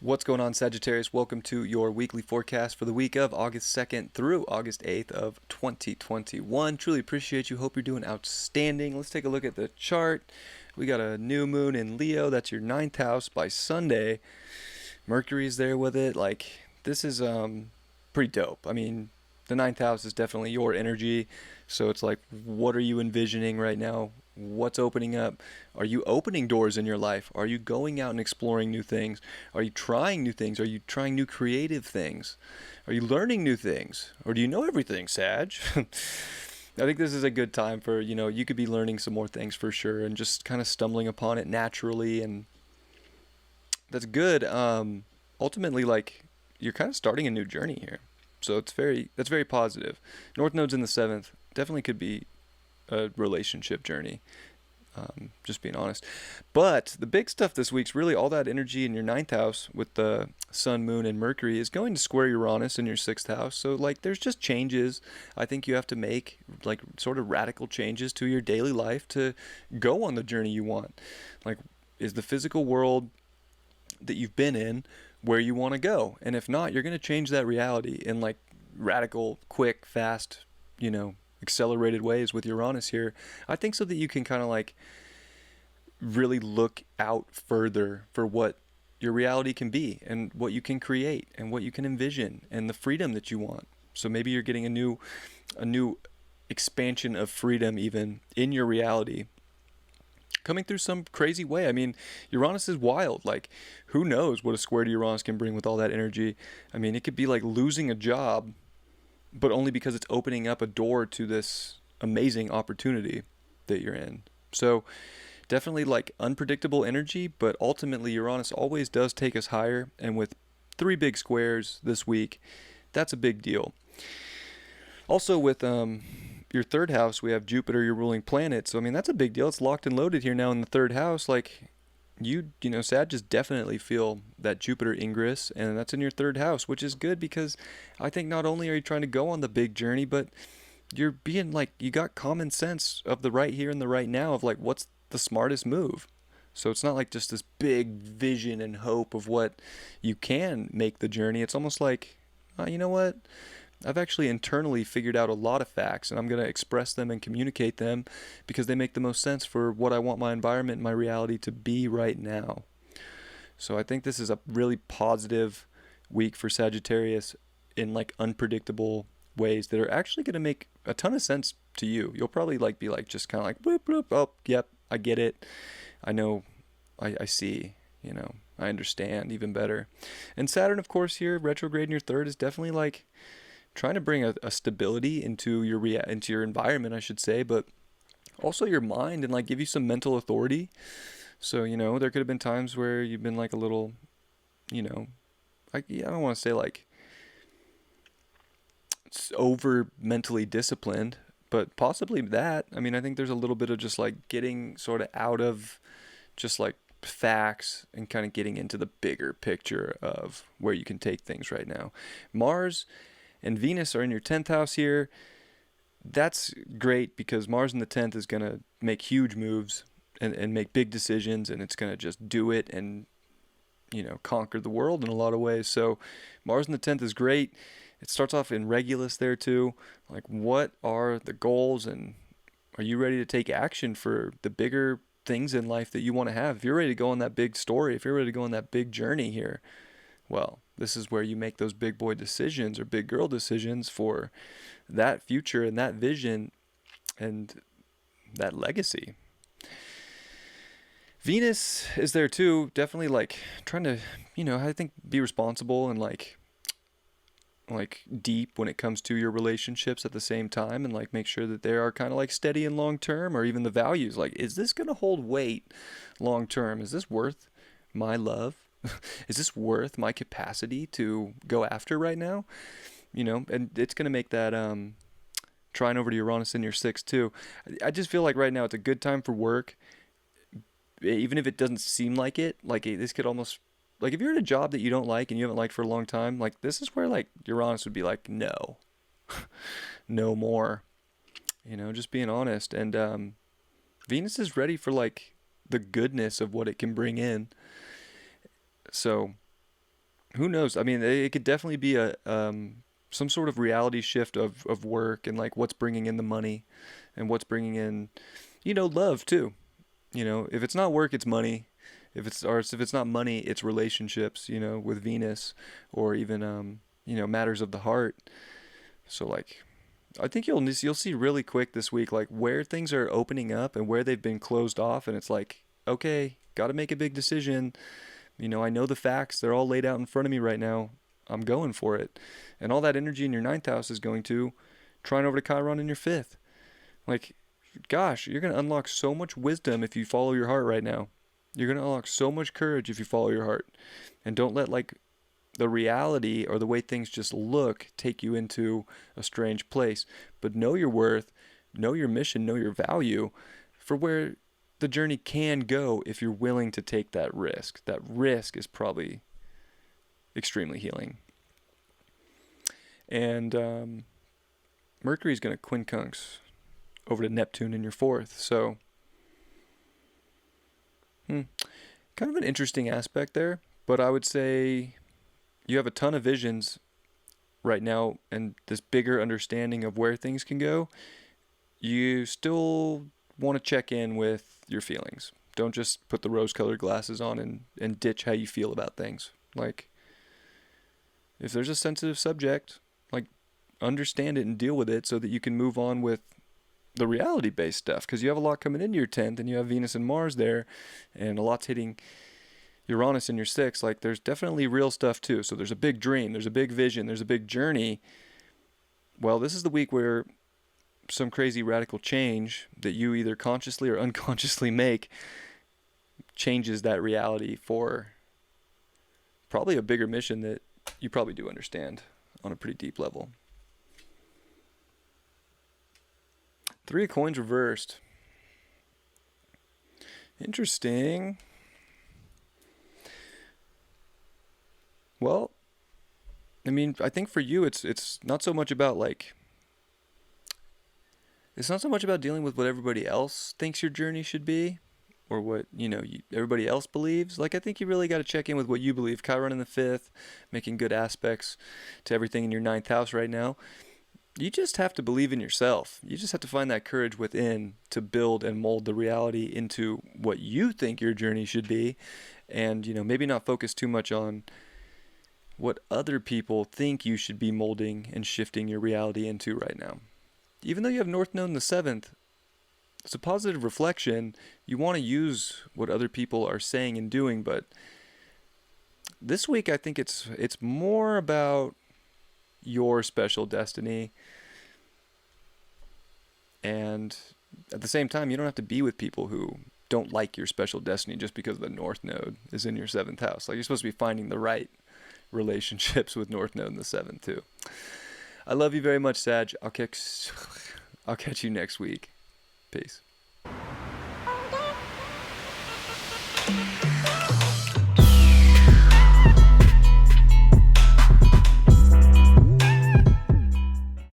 What's going on, Sagittarius? Welcome to your weekly forecast for the week of August 2nd through August 8th of 2021. Truly appreciate you. Hope you're doing outstanding. Let's take a look at the chart. We got a new moon in Leo. That's your 9th house by Sunday. Mercury's there with it. This is pretty dope. I mean, the 9th house is definitely your energy. So it's like, what are you envisioning right now? What's opening up? Are you opening doors in your life? Are you going out and exploring new things? Are you trying new things? Are you trying new creative things? Are you learning new things? Or do you know everything, Sag? I think this is a good time for, you could be learning some more things for sure and just kind of stumbling upon it naturally, and that's good. Ultimately, you're kind of starting a new journey here. So that's very positive. North Node's in the 7th. Definitely could be a relationship journey, just being honest. But the big stuff this week's really all that energy in your 9th house with the Sun, Moon, and Mercury is going to square Uranus in your 6th house. So there's just changes I think you have to make, sort of radical changes to your daily life to go on the journey you want. Is the physical world that you've been in where you want to go? And if not, you're going to change that reality in radical, quick, fast, accelerated ways with Uranus here. I think so that you can kind of really look out further for what your reality can be and what you can create and what you can envision and the freedom that you want. So maybe you're getting a new expansion of freedom even in your reality coming through some crazy way. I mean, Uranus is wild. Who knows what a square to Uranus can bring with all that energy? I mean, it could be like losing a job, but only because it's opening up a door to this amazing opportunity that you're in. So definitely unpredictable energy, but ultimately Uranus always does take us higher. And with 3 big squares this week, that's a big deal. Also with your 3rd house, we have Jupiter, your ruling planet. So, I mean, that's a big deal. It's locked and loaded here now in the 3rd house. Sag just definitely feel that Jupiter ingress, and that's in your 3rd house, which is good because I think not only are you trying to go on the big journey, but you're being you got common sense of the right here and the right now of what's the smartest move. So it's not just this big vision and hope of what you can make the journey. It's almost you know what? I've actually internally figured out a lot of facts, and I'm going to express them and communicate them because they make the most sense for what I want my environment and my reality to be right now. So I think this is a really positive week for Sagittarius in unpredictable ways that are actually going to make a ton of sense to you. You'll probably be just kind of bloop, bloop, oh, yep, I get it. I know, I see, I understand even better. And Saturn, of course, here, retrograde in your 3rd is definitely trying to bring a stability into your environment, I should say, but also your mind and give you some mental authority. So, there could have been times where you've been a little, I don't want to say it's over mentally disciplined, but possibly that. I mean, I think there's a little bit of just getting sort of out of just facts and kind of getting into the bigger picture of where you can take things right now. Mars and Venus are in your 10th house here. That's great because Mars in the 10th is going to make huge moves and make big decisions, and it's going to just do it and, conquer the world in a lot of ways. So Mars in the 10th is great. It starts off in Regulus there too. What are the goals, and are you ready to take action for the bigger things in life that you want to have? If you're ready to go on that big story, if you're ready to go on that big journey here, well, this is where you make those big boy decisions or big girl decisions for that future and that vision and that legacy. Venus is there too, definitely trying to, I think be responsible and deep when it comes to your relationships at the same time, and make sure that they are kind of steady and long term, or even the values. Is this going to hold weight long term? Is this worth my love? Is this worth my capacity to go after right now? And it's going to make that trine over to Uranus in your 6th too. I just feel right now it's a good time for work, even if it doesn't seem like it. This could almost, if you're in a job that you don't like and you haven't liked for a long time, this is where Uranus would be no, no more. just being honest. And Venus is ready for like the goodness of what it can bring in. So who knows? I mean, it could definitely be a some sort of reality shift of work and like what's bringing in the money and what's bringing in, love too. If it's not work, it's money. If it's not money, it's relationships. With Venus, or even matters of the heart. So like, I think you'll see really quick this week like where things are opening up and where they've been closed off, and it's like, okay, got to make a big decision. I know the facts; they're all laid out in front of me right now. I'm going for it, and all that energy in your ninth house is going to trine over to Chiron in your fifth. Like, gosh, you're gonna unlock so much wisdom if you follow your heart right now. You're gonna unlock so much courage if you follow your heart, and don't let like the reality or the way things just look take you into a strange place. But know your worth, know your mission, know your value for where the journey can go if you're willing to take that risk. That risk is probably extremely healing. And Mercury's going to quincunx over to Neptune in your fourth. So, kind of an interesting aspect there. But I would say you have a ton of visions right now and this bigger understanding of where things can go. You still want to check in with your feelings. Don't just put the rose-colored glasses on and ditch how you feel about things. Like, if there's a sensitive subject, like, understand it and deal with it so that you can move on with the reality-based stuff. Because you have a lot coming into your 10th, and you have Venus and Mars there, and a lot's hitting Uranus in your 6th. Like, there's definitely real stuff too. So there's a big dream, there's a big vision, there's a big journey. Well, this is the week where some crazy radical change that you either consciously or unconsciously make changes that reality for probably a bigger mission that you probably do understand on a pretty deep level. 3 of coins reversed. Interesting. Well, I mean, I think for you, it's not so much about like, it's not so much about dealing with what everybody else thinks your journey should be, or what everybody else believes. Like, I think you really got to check in with what you believe. Chiron in the 5th, making good aspects to everything in your 9th house right now. You just have to believe in yourself. You just have to find that courage within to build and mold the reality into what you think your journey should be, and maybe not focus too much on what other people think you should be molding and shifting your reality into right now. Even though you have North Node in the 7th, it's a positive reflection. You want to use what other people are saying and doing, but this week I think it's more about your special destiny. And at the same time, you don't have to be with people who don't like your special destiny just because the North Node is in your 7th house. Like, you're supposed to be finding the right relationships with North Node in the 7th too. I love you very much, Sag. I'll catch you next week. Peace.